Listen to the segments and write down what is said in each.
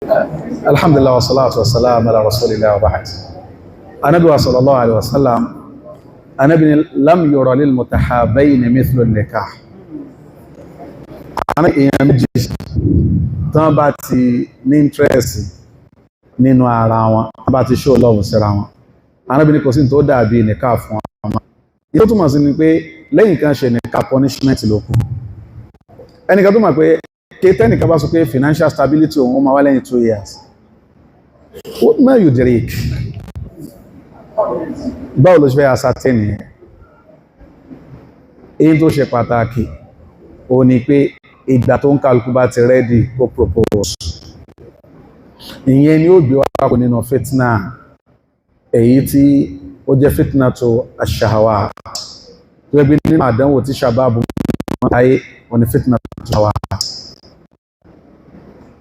Alhamdulillah wa salatu wa salam ala rasulillah wa ba'd. Anabi wa sallallahu alaihi wasallam, anabi ni lam yura lil mutahabayn mithlu nikah. Ana èyàn méjì tán bá ti ní interest nínú ara wọn, tán bá ti show love síra wọn. Anabi ní kò sí tó dàbí nikah fún wọn. Ìyẹn túmọ̀ sí ni pé lẹ́yìn kan ṣe nikah punishment ló kù. Ẹnìkan tó mọ̀ pé tẹ́nìkan bá sọ pé financial stability òun ó máa wá lẹ́yìn 2 years. What may you drink? Báwo ló ṣe fẹ́ ascertain yẹn? Èyí tó ṣe pàtàkì ó ní pé ìgbà tó ń kálukú bá ti ready kó propose. Ìyẹn ni ó gbé wá kò nínú fitna, èyí tí ó jẹ́ fitna tó ash-shahawat. Tó gbé nínú àdánwò tí shababu ayé wọn ni fitna tó shahawat.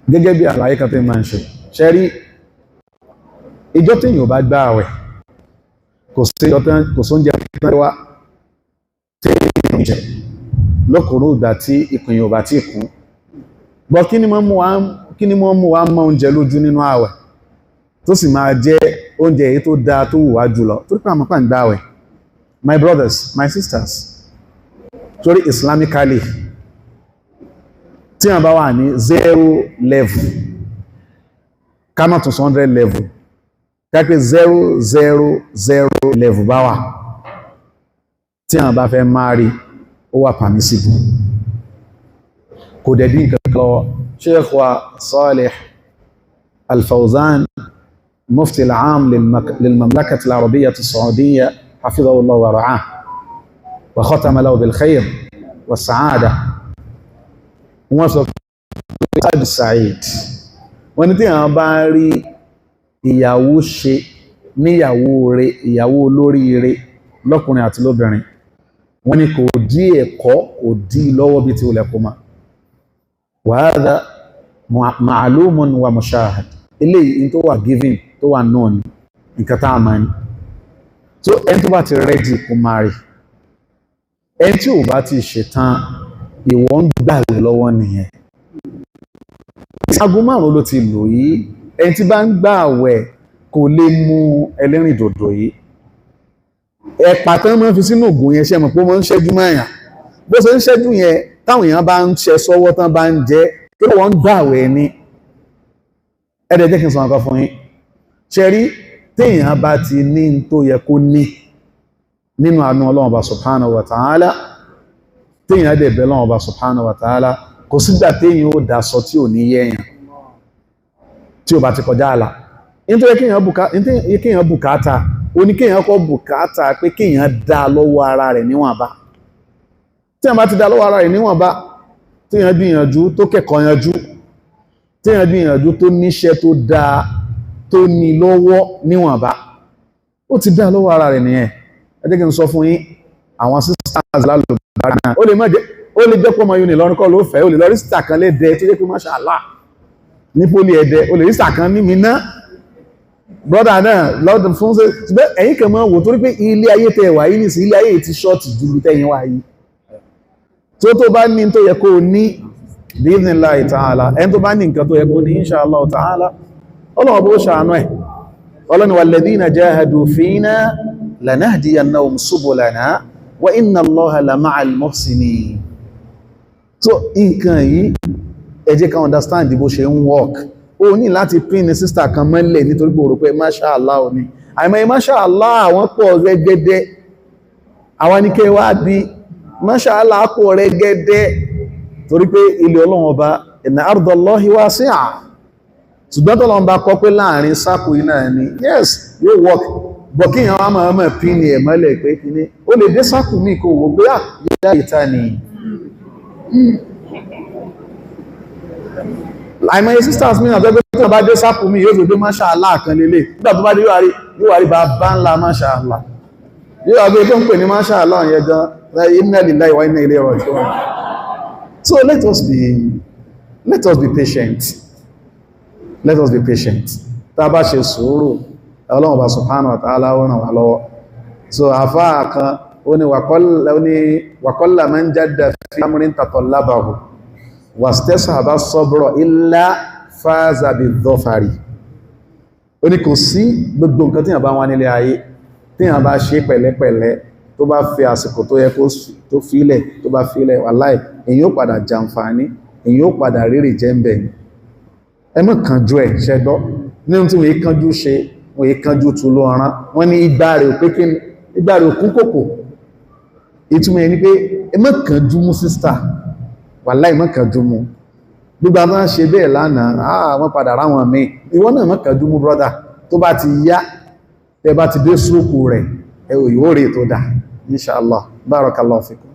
Gẹ́gẹ́ bí àlàyé kan tí máa ń ṣe ṣe rí ìjọ tí èyàn bá gbà àwẹ̀ kò sóúnjẹ tán wá tí èyàn jẹ lókùnrin ìgbà tí ìpín yóò bá tí kún. Bọ́ kí ni mọ́ mú wá mọ́ oúnjẹ lójú nínú àwẹ̀ tó sì máa jẹ́ oúnjẹ èyí tó dáa tó wù wá jùlọ tó pé àmọ́pàá ń gbà àwẹ̀. My brothers, my sisters, torí Islamically tí wọ́n bá wà ní 0 level ká má tún 100 level kápẹ́ 000 level bá wà tí wọ́n bá fẹ́ marry ó wà permissible kò dẹ̀ dín nǹkan lọ. Sheikh wa Salih Al-Fawzan mufti al-aam lil-mamlakati al-arabiyyah as-saudiyyah hafidhahu Allah wa ra'ah wa khatama lahu bil khair wa sa'ada. Wọ́n sọ pé Said wọ́n ní tí àwọn bá ń rí ìyàwó ṣe níyàwó rẹ̀, ìyàwó olórí rẹ̀ lọ́kùnrin àti lóbìnrin, wọ́n ní kò dí ẹ̀kọ́ kò dí lọ́wọ́ bí ti olè kó ma. Wa hadha ma'lumun wa mushahad. Eléyìí tó wà giving tó wà known nǹkan tá a máa ní. So ẹni tó bá ti ready kó marry, ẹni tí ò bá ti ṣetán ìwọ ń gbà lọ́wọ́ nìyẹn. Aago 5 ló ti lò yìí, ẹni tí bá ń gbà àwẹ̀ kò lè mú ẹlẹ́rìn dòdò yìí. Ẹ̀pà tán máa ń fi sínú ògùn yẹn ṣe mọ̀ pé wọ́n ń ṣẹ́jú mẹ́yàn. Bó ṣe ń ṣẹ́jú yẹn táwọn èèyàn bá ń ṣe sọ́wọ́ tán bá ń jẹ tó wọ́n ń gbà àwẹ̀ ní. Ẹ̀dẹ̀ jẹ́ kí n sọ nǹkan fún yín. Ṣé rí téèyàn bá ti ní tó yẹ kó ní nínú àánú Ọlọ́run Ọba subhanahu wa ta'ala, téèyàn dẹ̀ bẹ̀ lọ́wọ́ Ọba subhanahu wa ta'ala, kò sígbà téèyàn ó dasọ tí ò ní yẹ̀yàn tí ó bá ti kọjá àlà. Nítorí kéèyàn bùkátà ó ní kéèyàn kọ́ bùkátà pé kéèyàn dá lọ́wọ́ ara rẹ̀ níwọ̀nba. Téèyàn bá ti dá lọ́wọ́ ara rẹ̀ níwọ̀nba, téèyàn gbìyànjú tó kẹ́kọ̀ọ́ yanjú, téèyàn gbìyànjú tó níṣẹ́ tó dáa tó ní lọ́wọ́ níwọ̀nba, ó ti dá lọ́wọ́ ara rẹ̀ nìyẹn. Ẹ jẹ́ kí n sọ fún yín, àwọn sisters lálùbárà náà ó lè jẹ́ pọ́ mọ́ yóò ní lọ́rùn kọ́ ló fẹ́, ó lè lọ rí sísà kan lẹ́dẹ̀ tó jẹ́ pé mashallah ní pólí ẹ̀dẹ̀, ó lè rí sísà kan ní mi náà brọ́dà náà lọ́dún fún ṣe ṣùgbẹ́ ẹ̀yìn kan máa wò torí pé ilé ayé tẹ wà yìí nìsí ilé ayé ti ṣọ́ọ̀tì ju tẹ́yìn wà yìí tó bá ní tó yẹ kó ní bi'idhnillahi ta'ala, ẹni tó bá ní nǹkan tó yẹ kó ní insha Allah ta'ala Ọlọ́run bó ṣàánú ẹ̀. Ọlọ́run walladhina jahadu fina lanahdiyannahum subulana wa inna Allaha lama'al muhsinin. So nǹkan yìí ẹ jẹ́ ká understand bó ṣe ń work. Ó ní láti pín ní sister kan mọ́lẹ̀ nítorí pé ó rò pé mashallah ò ní. Àìmọ̀ mashallah àwọn pọ̀ rẹ́gẹ́dẹ́. Àwọn ní kẹ́ wá bí mashallah pọ̀ rẹ́gẹ́dẹ́ torí pé ilé Ọlọ́run Ọba inna ardallahi wasi'a. Ṣùgbọ́n tó lọ́n bá kọ́ pé láàrin sáàkù iná ni, yes, yóò work. Bọ̀ kí èèyàn wá máa pín ní ẹ̀mọ́lẹ̀ pé kí ní, ó lè dé sáàkù mí kò wò pé yá ìta ni. Àìmọye sisters mi àtọ́gbé tó bá dé sáàkù mí yóò gbé mashallah kan lélẹ̀. Nígbà tó bá dé yóò wá rí bá ńlá mashallah. Yóò wá gbé tó ń pè ní mashallah yẹn gan, inna lillahi wa inna ilayhi raji'un. So let us be patient. Let us be patient. Tá bá ṣe sùúrù, Ọlọ́run Ọba subhanahu wa ta'ala ó ràn wá lọ́wọ́. So àfáà kan ó ní wa qalla man jadda fi amrin tatallabahu wastashaba sabra illa fáza bidh-dhafari. Ó ní kò sí gbogbo nǹkan tí yàn bá wá nílé ayé tí yàn bá ṣe pẹ̀lẹ́pẹ̀lẹ́ tó bá fi àsìkò tó yẹ tó fílẹ̀ tó bá fílẹ̀ wàláhì èyí ó padà jàǹfààní èyí ó padà rírì jẹ́ ń bẹ̀ ni. Ẹ má kánjú ẹ̀ ṣẹgbọ́ nínú tí wọ́n yí kánjú ṣe wọ́n yí kánjú tú ló ọ̀rán wọ́n ní igbá rẹ̀ ò pé kí ni igbá rẹ̀ ò kún kòkò. Ìtumọ̀ yẹn ni pé ẹ má kánjú mú sísítà wàláhì má kánjú mú. Gbogbo àwọn máa ń ṣe bẹ́ẹ̀ lánàá wọ́n padà ráwọn míì ìwọ náà má kánjú mú brọ́dà tó bá ti yá tẹ bá ti dé sóòkù rẹ̀ ẹ ò yóò rí tó dá inshallah barakallahu fikum.